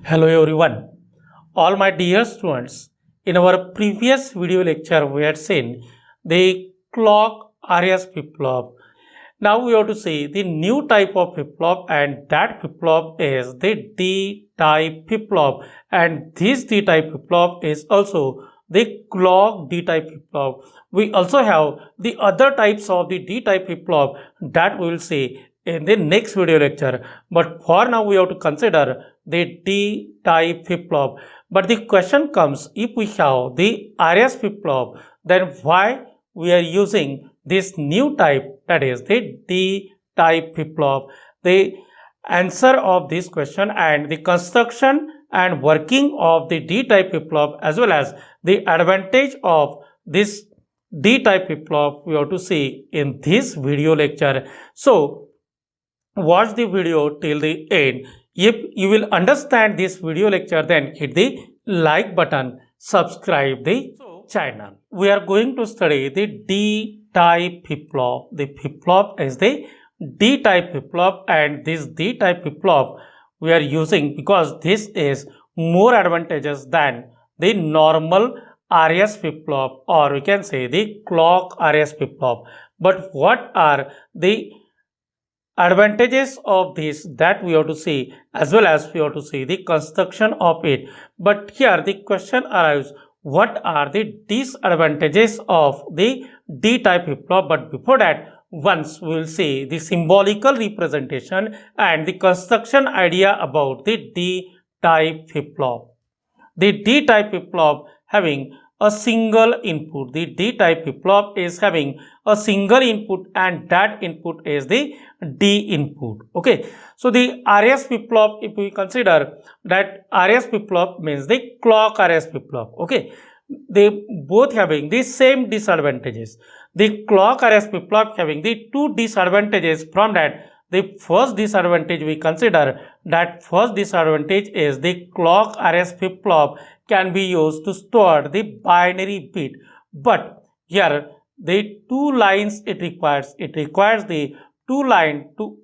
Hello everyone, all my dear students. In our previous video lecture, we had seen the clock RS flip-flop. Now we have to see the new type of flip-flop, and that flip-flop is the D-type flip-flop, and this D-type flip-flop is also the clock D-type flip-flop. We also have the other types of the D-type flip-flop that we will see in the next video lecture, but for now we have to consider the D-type flip-flop. But the question comes, if we have the RS flip-flop, then why we are using this new type, that is the D-type flip-flop? The answer of this question and the construction and working of the D-type flip-flop, as well as the advantage of this D-type flip-flop, we have to see in this video lecture. So watch the video till the end. If you will understand this video lecture, then hit the like button, subscribe the channel. We are going to study the D-type flip-flop. The flip-flop is the D-type flip-flop, and this D-type flip-flop we are using because this is more advantageous than the normal RS flip-flop, or we can say the clock RS flip-flop. But what are the advantages of this, that we have to see, as well as we have to see the construction of it. But here the question arises, what are the disadvantages of the D-type flip-flop? But before that, once we will see the symbolical representation and the construction idea about the D-type flip-flop. The D-type flip-flop having a single input. The D-type flip-flop is having a single input, and that input is the D input. Okay, so the RS flip-flop, if we consider that RS flip-flop means the clock RS flip-flop. Okay, they both having the same disadvantages. The clock RS flip-flop having the two disadvantages. From that, the first disadvantage we consider, that first disadvantage is the clock RS flip-flop can be used to store the binary bit, but here the two lines it requires the two lines to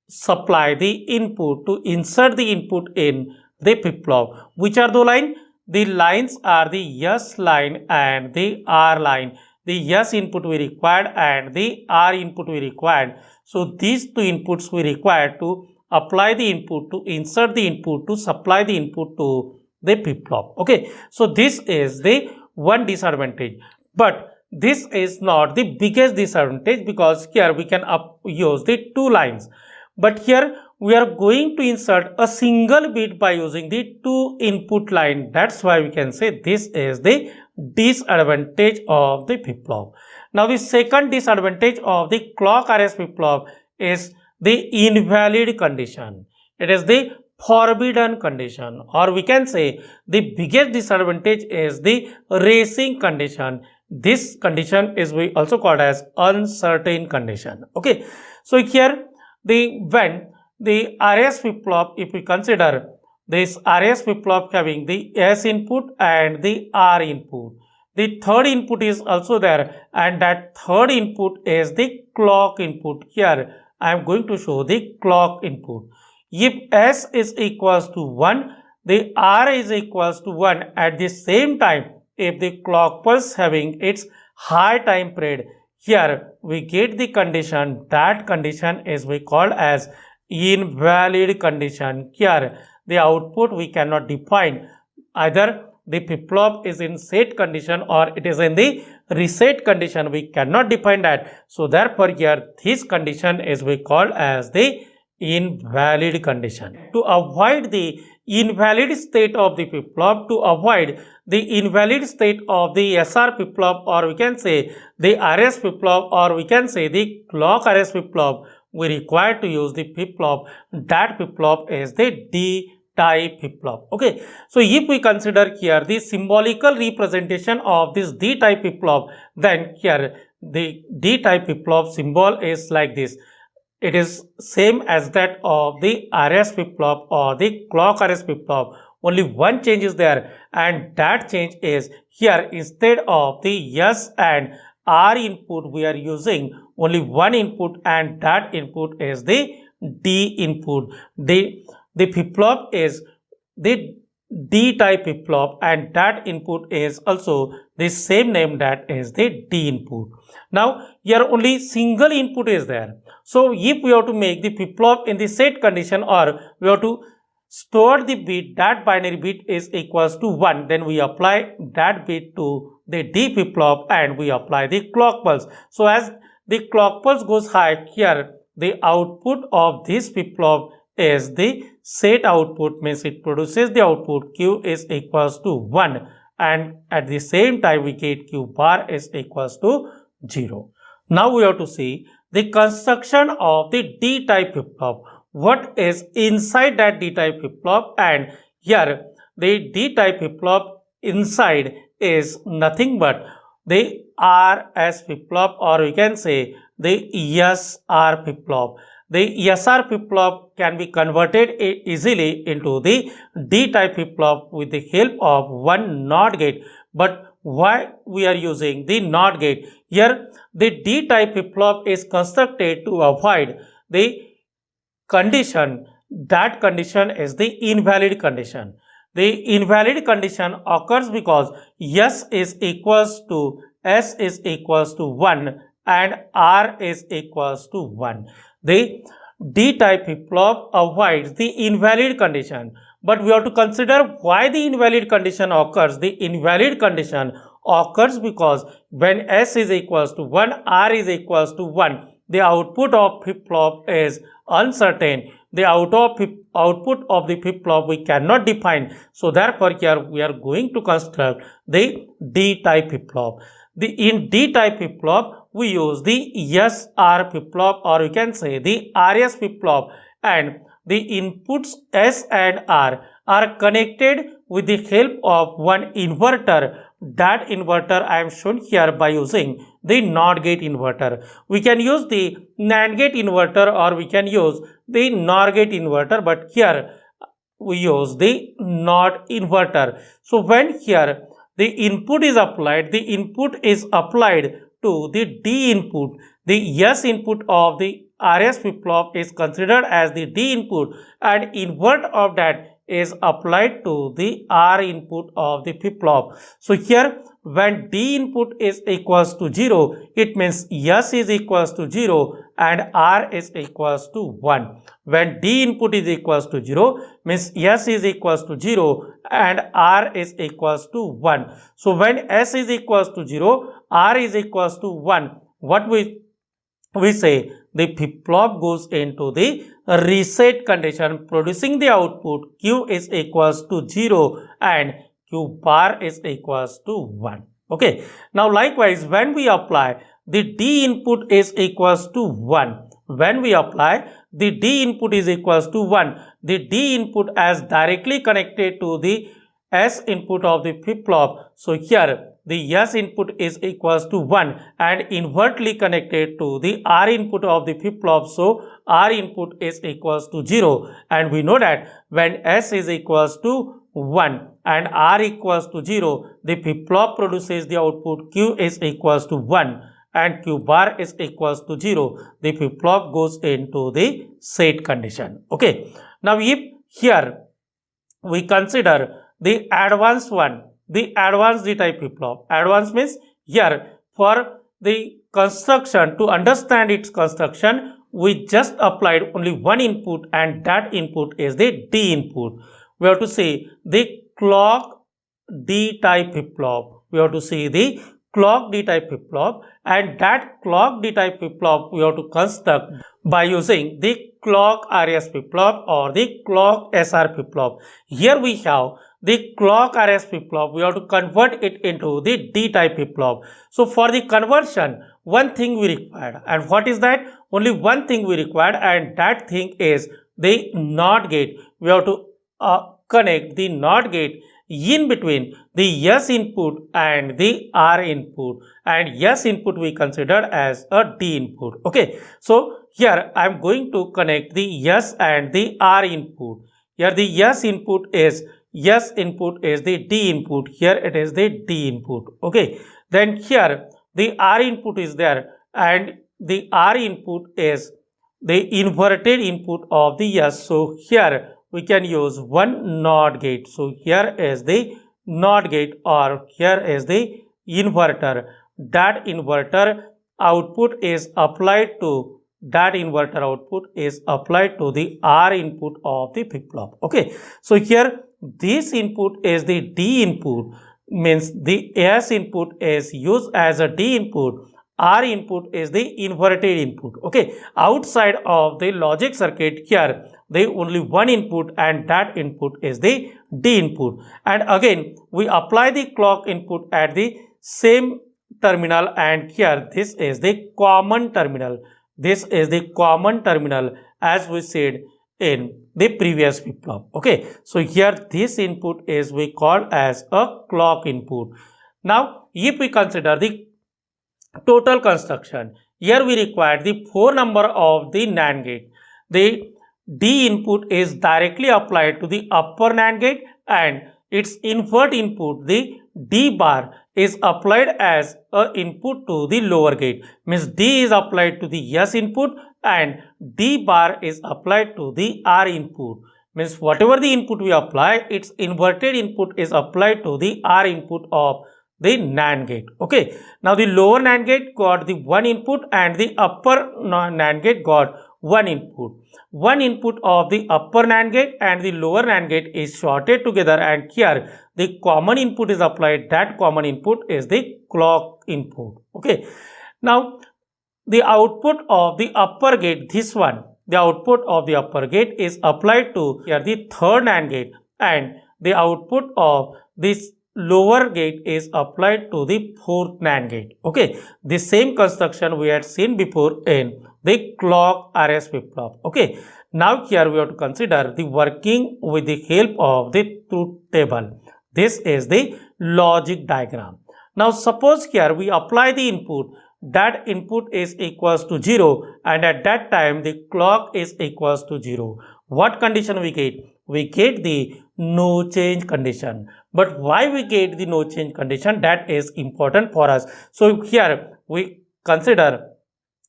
supply the input, to insert the input in the flip-flop. Which are the lines? The lines are the S line and the R line. The S input we required and the R input we required. So these two inputs we require to apply the input, to insert the input, to supply the input to the flip-flop. Okay, so this is the one disadvantage, but this is not the biggest disadvantage, because here we can use the two lines, but here we are going to insert a single bit by using the two input line. That's why we can say this is the disadvantage of the flip-flop. Now the second disadvantage of the clock RS flip-flop is the invalid condition. It is the forbidden condition, or we can say the biggest disadvantage is the racing condition. This condition is we also called as uncertain condition. Okay, so here when the RS flip-flop, if we consider this RS flip-flop having the S input and the R input, the third input is also there, and that third input is the clock input. Here I am going to show the clock input. If S is equals to 1, the R is equals to 1 at the same time. If the clock pulse having its high time period, here we get the condition, that condition is we called as invalid condition. Here the output we cannot define, either the flip-flop is in set condition or it is in the reset condition, we cannot define that. So therefore here this condition is we called as the invalid condition. To avoid the invalid state of the flip-flop, to avoid the invalid state of the SR flip-flop, or we can say the RS flip-flop, or we can say the clock RS flip-flop, we require to use the flip-flop. That flip-flop is the D-type flip-flop. Okay, so if we consider here the symbolical representation of this D-type flip-flop, then here the D-type flip-flop symbol is like this. It is same as that of the RS flip-flop or the clock RS flip-flop. Only one change is there, and that change is here instead of the S and R input we are using only one input, and that input is the D input. The flip-flop is the D type flip-flop, and that input is also the same name, that is the D input. Now here only single input is there. So if we have to make the flip-flop in the set condition, or we have to store the bit, that binary bit is equals to 1, then we apply that bit to the D flip-flop and we apply the clock pulse. So as the clock pulse goes high, here the output of this flip-flop is the set output, means it produces the output Q is equals to 1, and at the same time we get Q bar is equals to 0. Now we have to see the construction of the D type flip-flop. What is inside that D type flip-flop? And here the D type flip-flop inside is nothing but the RS flip-flop, or we can say the SR flip-flop. The SR flip-flop can be converted easily into the D type flip-flop with the help of one NOT gate. But why we are using the NOT gate? Here the D type flip-flop is constructed to avoid the condition. That condition is the invalid condition. The invalid condition occurs because S is equals to 1 and R is equals to 1. The D type flip-flop avoids the invalid condition, but we have to consider why the invalid condition occurs. The invalid condition occurs because when S is equals to 1, R is equals to 1, the output of flip-flop is uncertain. The output of the flip-flop we cannot define. So therefore here we are going to construct the D type flip-flop. In D type flip-flop we use the SR flip-flop, or we can say the RS flip-flop, and the inputs S and R are connected with the help of one inverter. That inverter I am shown here by using the NOT gate inverter. We can use the NAND gate inverter, or we can use the NOR gate inverter, but here we use the NOT inverter. So when here the input is applied, the input is applied to the D input. The S input of the RS flip-flop is considered as the D input, and invert of that is applied to the R input of the flip-flop. So here when D input is equals to 0, it means S is equals to 0 and R is equals to 1. When D input is equals to 0, means S is equals to 0 and R is equals to 1. So when S is equals to 0, R is equals to 1, what we say, the flip-flop goes into the reset condition, producing the output Q is equals to 0 and Q bar is equals to 1. Okay. Now likewise, when we apply the D input is equals to 1. When we apply the D input is equals to 1, the D input as directly connected to the S input of the flip-flop. So here the S input is equals to 1 and inversely connected to the R input of the flip-flop. So R input is equals to 0, and we know that when S is equals to 1 and R equals to 0, the flip-flop produces the output Q is equals to 1 and Q bar is equals to 0. The flip-flop goes into the set condition. Okay. Now if here we consider the advanced one, the advanced D type flip-flop. Advanced means here for the construction, to understand its construction, we just applied only one input, and that input is the D input. We have to say the clock D type flip-flop. We have to say the clock D type flip-flop, and that clock D type flip-flop we have to construct by using the clock RS flip-flop or the clock SR flip-flop. Here we have the clock RS flip-flop, we have to convert it into the D type flip-flop. So for the conversion, one thing we required, and what is that? Only one thing we required, and that thing is the NOT gate. We have to connect the NOT gate in between the S input and the R input, and S input we consider as a D input. Okay, so here I am going to connect the S and the R input. Here the S input is the D input. Here it is the D input. Okay, then here the R input is there, and the R input is the inverted input of the S. So here we can use one NOT gate. So here is the NOT gate, or here is the inverter. That inverter output is applied to the R input of the flip-flop. Okay, so here this input is the D input, means the S input is used as a D input, R input is the inverted input. Okay, outside of the logic circuit, here there only one input, and that input is the D input. And again we apply the clock input at the same terminal, and here this is the common terminal. This is the common terminal, as we said in the previous flip-flop. Okay, so here this input is we call as a clock input. Now if we consider the total construction, here we require the 4 number of the NAND gate. The D input is directly applied to the upper NAND gate, and its invert input, the D bar, is applied as a input to the lower gate. Means D is applied to the S input and D bar is applied to the R input. Means whatever the input we apply, its inverted input is applied to the R input of the NAND gate. Okay, now the lower NAND gate got the one input and the upper NAND gate got one input. One input of the upper NAND gate and the lower NAND gate is shorted together, and here the common input is applied. That common input is the clock input. Okay, now the output of the upper gate, this one, the output of the upper gate is applied to here the third NAND gate, and the output of this lower gate is applied to the fourth NAND gate. Okay, the same construction we had seen before in the clock RS flip-flop. Okay, now here we have to consider the working with the help of the truth table. This is the logic diagram. Now suppose here we apply the input, that input is equals to 0, and at that time the clock is equals to 0. What condition we get? We get the no change condition. But why we get the no change condition? That is important for us. So here we consider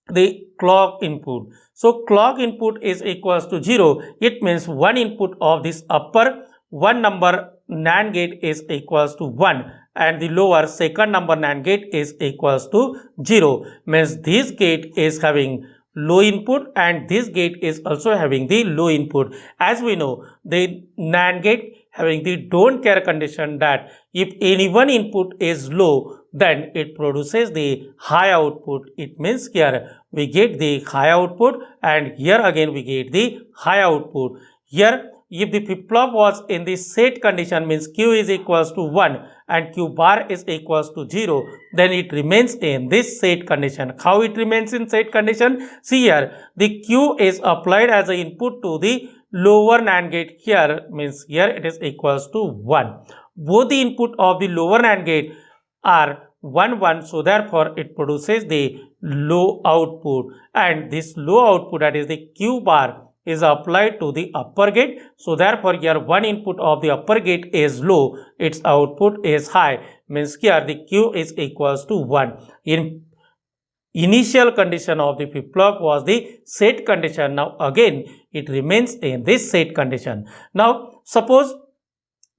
the clock input. So clock input is equals to 0. It means one input of this upper one number NAND gate is equals to 1, and the lower second number NAND gate is equals to 0. Means this gate is having low input and this gate is also having the low input. As we know, the NAND gate having the don't care condition, that if any one input is low, then it produces the high output. It means here we get the high output, and here again we get the high output. Here if the flip-flop was in the set condition, means Q is equals to 1 and Q bar is equals to 0, then it remains in this set condition. How it remains in set condition? See here, the Q is applied as an input to the lower NAND gate. Here means here it is equals to 1. Both the input of the lower NAND gate are 1 1, so therefore it produces the low output, and this low output, that is the Q bar, is applied to the upper gate. So therefore here one input of the upper gate is low, its output is high, means here the Q is equals to 1. In initial condition of the flip-flop was the set condition. Now again it remains in this set condition. Now suppose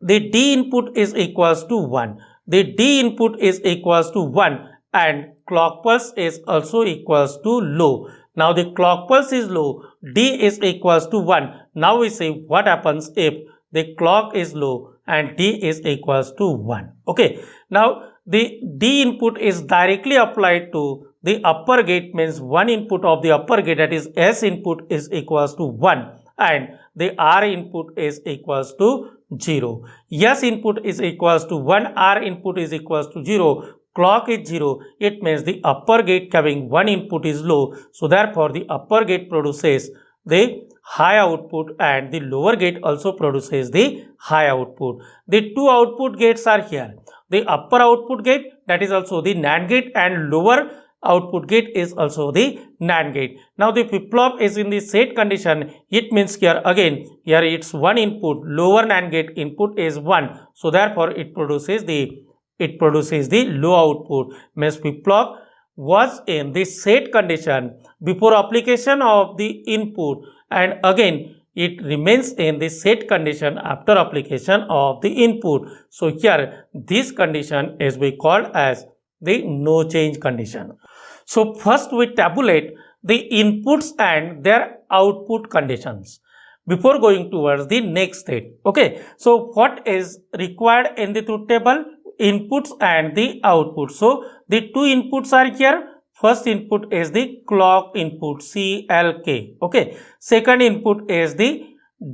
the D input is equals to 1. The D input is equals to 1 and clock pulse is also equals to low. Now the clock pulse is low, D is equals to 1. Now we say what happens if the clock is low and D is equals to 1. Okay, now the D input is directly applied to the upper gate, means one input of the upper gate, that is S input, is equals to 1 and the R input is equals to 0. S input is equals to 1, R input is equals to 0. Clock is 0, it means the upper gate having one input is low, so therefore the upper gate produces the high output and the lower gate also produces the high output. The two output gates are here. The upper output gate, that is also the NAND gate, and lower output gate is also the NAND gate. Now the flip-flop is in the set condition. It means here again, here it's one input, lower NAND gate input is 1, so therefore it produces the low output. Means flip-flop was in the set condition before application of the input, and again it remains in the set condition after application of the input. So here this condition is we called as the no change condition. So first we tabulate the inputs and their output conditions before going towards the next state. Okay, so what is required in the truth table? Inputs and the output. So the two inputs are here. First input is the clock input CLK. Okay, second input is the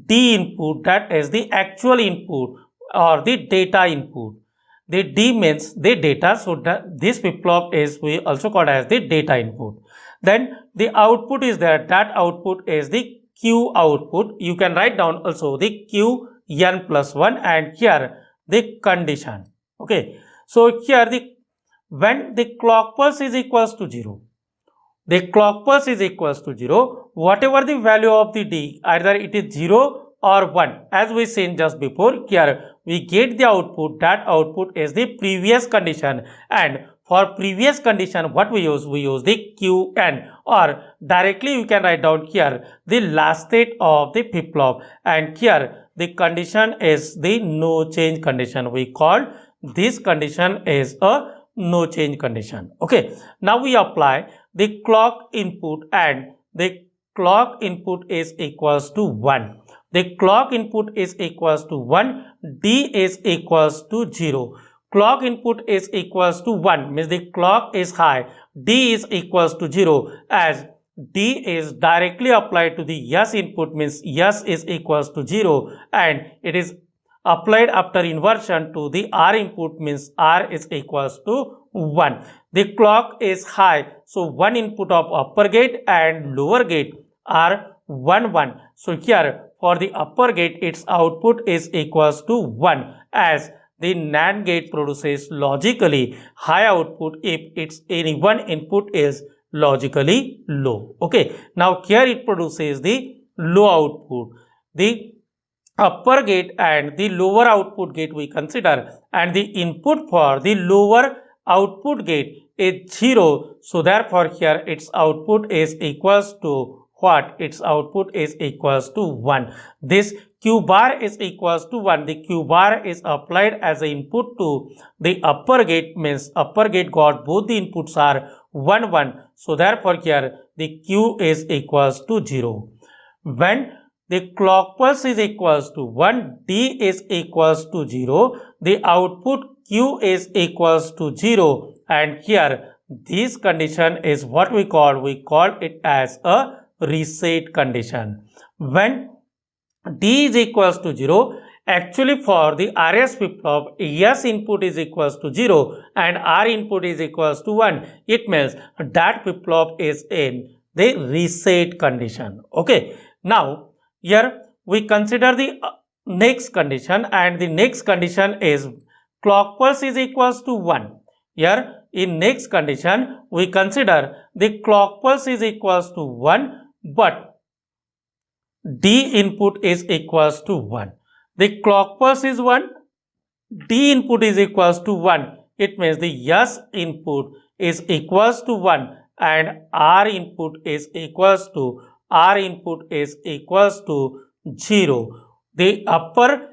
D input, that is the actual input or the data input. The D means the data, so this flip-flop is we also called as the data input. Then the output is there, that output is the Q output. You can write down also the Q n plus 1 and here the condition. Okay, so here when the clock pulse is equals to 0, whatever the value of the D, either it is 0 or 1, as we seen just before, here we get the output, that output is the previous condition, and for previous condition what we use the Qn, or directly you can write down here the last state of the flip-flop, and here the condition is the no change condition. We call this condition is a no change condition. Okay, now we apply the clock input, and the clock input is equals to 1. The clock input is equals to 1, D is equals to 0. Clock input is equals to 1 means the clock is high, D is equals to 0, as D is directly applied to the S input means S is equals to 0, and it is applied after inversion to the R input means R is equals to 1. The clock is high, so one input of upper gate and lower gate are 1 1. So here for the upper gate its output is equals to 1, as the NAND gate produces logically high output if its any one input is logically low. Okay, now here it produces the low output. The upper gate and the lower output gate we consider, and the input for the lower output gate is 0, so therefore here its output is equals to what? Its output is equals to 1. This Q bar is equals to 1. The Q bar is applied as an input to the upper gate means upper gate got both the inputs are 1 1. So therefore here the Q is equals to 0. When the clock pulse is equals to 1, D is equals to 0, the output Q is equals to 0, and here this condition is what we call it as a reset condition. When D is equals to 0, actually for the RS flip-flop, S input is equals to 0 and R input is equals to 1. It means that flip-flop is in the reset condition. Okay, now here we consider the next condition, and the next condition is clock pulse is equals to 1. Here in next condition we consider the clock pulse is equals to 1, but D input is equals to 1. The clock pulse is 1, D input is equals to 1. It means the S input is equals to 1 and R input is equals to 0. The upper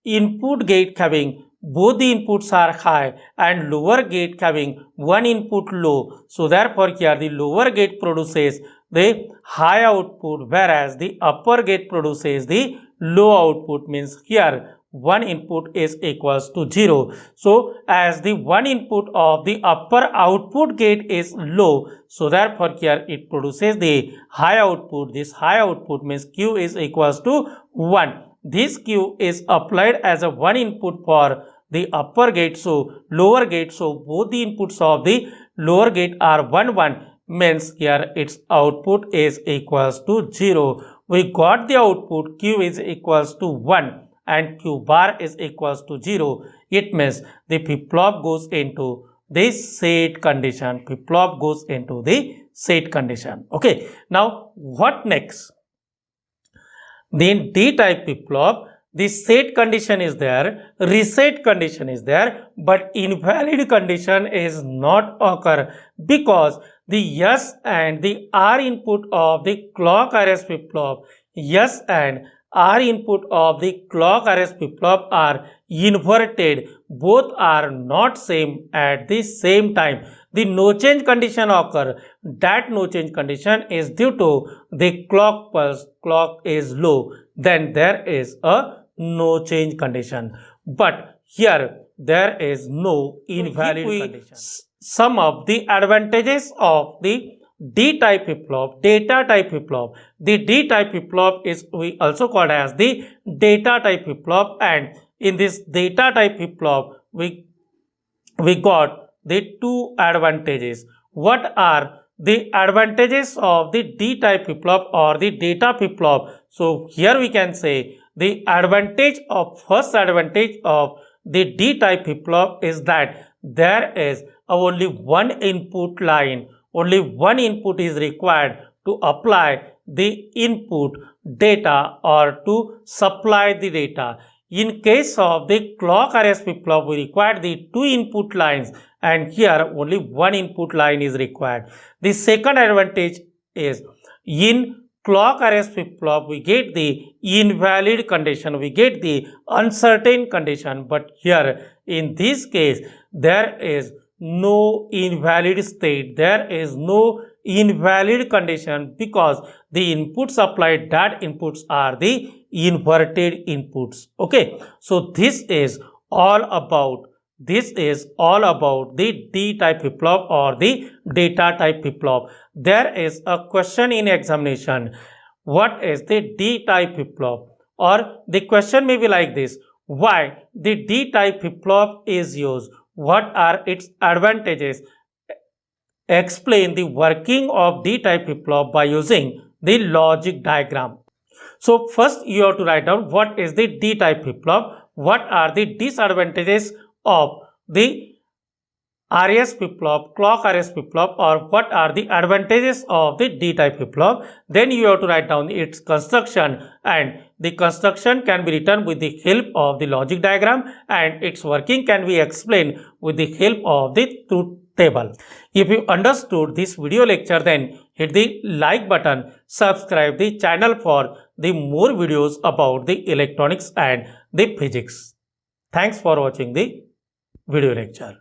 input gate having both the inputs are high and lower gate having one input low. So therefore here the lower gate produces the high output, whereas the upper gate produces the low output, means here one input is equals to 0. So as the one input of the upper output gate is low, so therefore here it produces the high output. This high output means Q is equals to 1. This Q is applied as a one input for the upper gate, so lower gate, so both the inputs of the lower gate are 1 1, means here its output is equals to 0. We got the output Q is equals to 1 and Q bar is equals to 0. It means the flip-flop goes into the set condition. Flip-flop goes into the set condition. Okay, now what next? Then D-type flip-flop, the set condition is there, reset condition is there, but invalid condition is not occur because the S and the R input of the clock RS flip-flop S and R input of the clock RS flip-flop are inverted, both are not same at the same time, the no change condition occur. That no change condition is due to the clock pulse, clock is low, then there is a no change condition. But here there is no invalid condition. Sum up the advantages of the D-type flip-flop, data type flip-flop. The D-type flip-flop is we also called as the data type flip-flop, and in this data type flip-flop we got the two advantages. What are the advantages of the D-type flip-flop or the data flip-flop? So here we can say the first advantage of the D-type flip-flop is that there is only one input line. Only one input is required to apply the input data or to supply the data. In case of the clock RS flip-flop, we require the two input lines, and here only one input line is required. The second advantage is in clock RS flip-flop we get the invalid condition, we get the uncertain condition, but here in this case there is no invalid state, there is no invalid condition, because the inputs applied, that inputs are the inverted inputs. Okay, so this is all about the D-type flip-flop or the data type flip-flop. There is a question in examination, what is the D-type flip-flop? Or the question may be like this: why the D-type flip-flop is used? What are its advantages? Explain the working of D-type flip-flop by using the logic diagram. So first you have to write down what is the D-type flip-flop, what are the disadvantages of the RS flip-flop, clock RS flip-flop, or what are the advantages of the D-type flip-flop. Then you have to write down its construction, and the construction can be written with the help of the logic diagram, and its working can be explained with the help of the truth table. If you understood this video lecture, then hit the like button, subscribe the channel for the more videos about the electronics and the physics. Thanks for watching the video lecture.